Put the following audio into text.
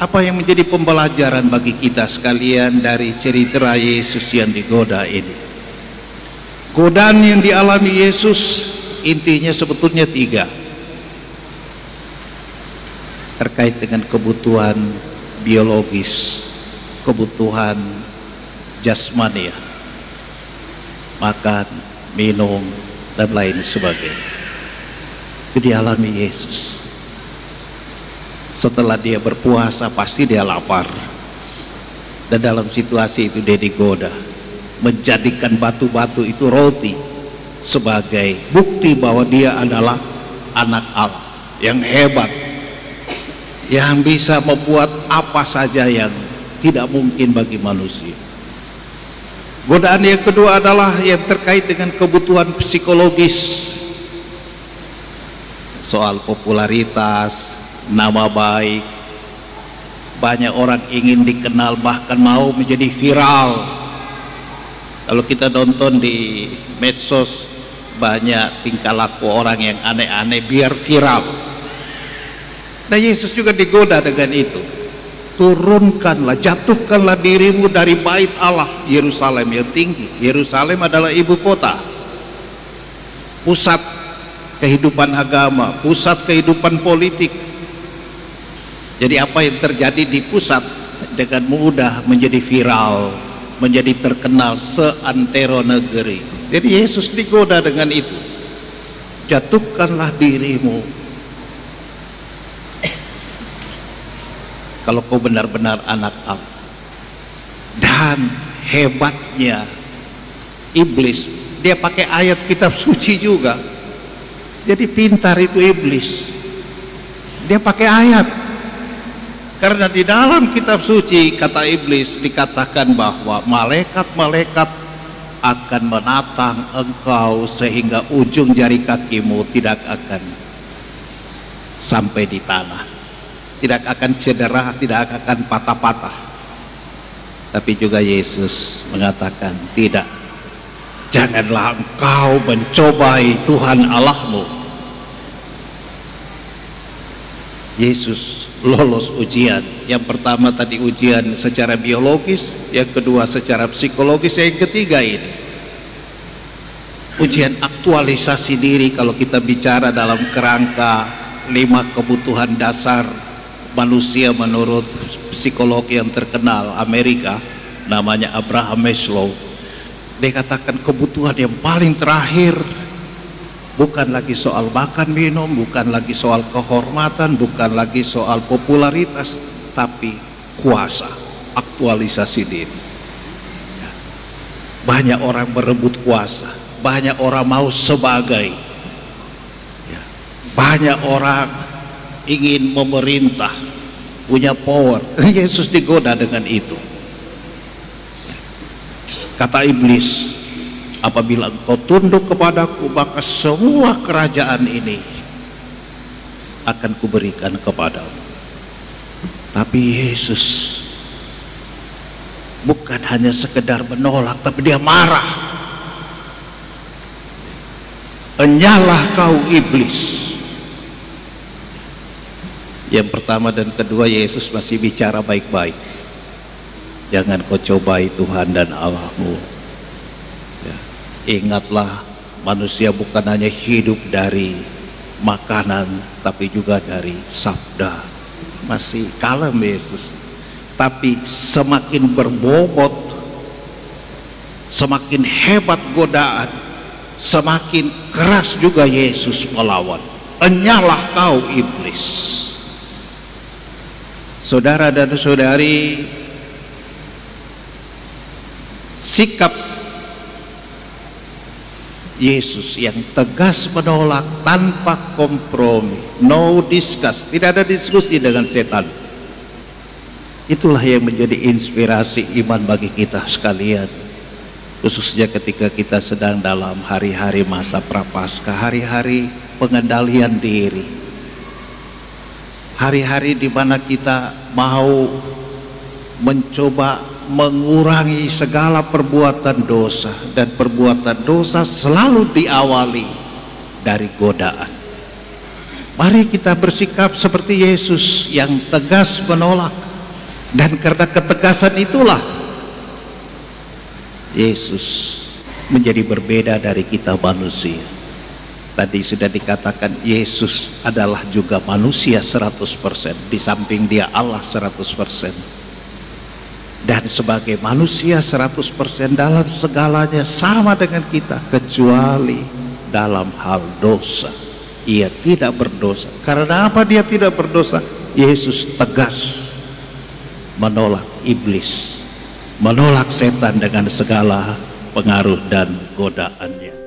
Apa yang menjadi pembelajaran bagi kita sekalian dari cerita Yesus yang digoda ini? Godaan yang dialami Yesus intinya sebetulnya 3, terkait dengan kebutuhan biologis, kebutuhan jasmani, makan, minum, dan lain sebagainya. Itu dialami Yesus. Setelah dia berpuasa pasti dia lapar, dan dalam situasi itu dia digoda, menjadikan batu-batu itu roti sebagai bukti bahwa dia adalah anak Allah yang hebat, yang bisa membuat apa saja yang tidak mungkin bagi manusia. Godaan yang kedua adalah yang terkait dengan kebutuhan psikologis, soal popularitas, nama baik. Banyak orang ingin dikenal, bahkan mau menjadi viral. Kalau kita nonton di medsos, banyak tingkah laku orang yang aneh-aneh biar viral. Nah, Yesus juga digoda dengan itu. Turunkanlah, jatuhkanlah dirimu dari bait Allah, Yerusalem yang tinggi. Yerusalem adalah ibu kota, pusat kehidupan agama, pusat kehidupan politik. Jadi apa yang terjadi di pusat dengan mudah menjadi viral, menjadi terkenal seantero negeri. Jadi Yesus digoda dengan itu. Jatuhkanlah dirimu. Kalau kau benar-benar anak Allah. Dan hebatnya iblis, dia pakai ayat kitab suci juga. Jadi pintar itu iblis. Dia pakai ayat. Karena di dalam kitab suci, kata iblis, dikatakan bahwa malaikat-malaikat akan menatang engkau sehingga ujung jari kakimu tidak akan sampai di tanah, tidak akan cedera, tidak akan patah-patah. Tapi juga Yesus mengatakan, tidak, janganlah engkau mencobai Tuhan Allahmu. Yesus lolos ujian. Yang pertama tadi ujian secara biologis, yang kedua secara psikologis, yang ketiga ini ujian aktualisasi diri. Kalau kita bicara dalam kerangka 5 kebutuhan dasar manusia menurut psikolog yang terkenal Amerika, namanya Abraham Maslow, dia katakan kebutuhan yang paling terakhir bukan lagi soal makan minum, bukan lagi soal kehormatan, bukan lagi soal popularitas, tapi kuasa, aktualisasi diri. Banyak orang berebut kuasa, banyak orang mau sebagai, banyak orang ingin memerintah, punya power. Yesus digoda dengan itu. Kata iblis, apabila engkau tunduk kepadaku, maka semua kerajaan ini akan kuberikan kepadamu. Tapi Yesus bukan hanya sekedar menolak, tapi dia marah. Enyalah kau iblis. Yang pertama dan kedua, Yesus masih bicara baik-baik. Jangan kau cobai Tuhan dan Allahmu. Ingatlah, manusia bukan hanya hidup dari makanan, tapi juga dari sabda. Masih kalem Yesus. Tapi semakin berbobot, semakin hebat godaan, semakin keras juga Yesus melawan. Enyalah kau iblis. Saudara dan saudari, sikap Yesus yang tegas menolak tanpa kompromi, no discuss, tidak ada diskusi dengan setan. Itulah yang menjadi inspirasi iman bagi kita sekalian, khususnya ketika kita sedang dalam hari-hari masa prapaskah, hari-hari pengendalian diri, hari-hari di mana kita mau mencoba mengurangi segala perbuatan dosa, dan perbuatan dosa selalu diawali dari godaan. Mari kita bersikap seperti Yesus yang tegas menolak Dan karena ketegasan itulah Yesus menjadi berbeda dari kita manusia. Tadi sudah dikatakan Yesus adalah juga manusia 100%, di samping dia Allah 100%. Dan sebagai manusia 100% dalam segalanya sama dengan kita, kecuali dalam hal dosa. Ia tidak berdosa. Karena apa dia tidak berdosa? Yesus tegas menolak iblis, menolak setan dengan segala pengaruh dan godaannya.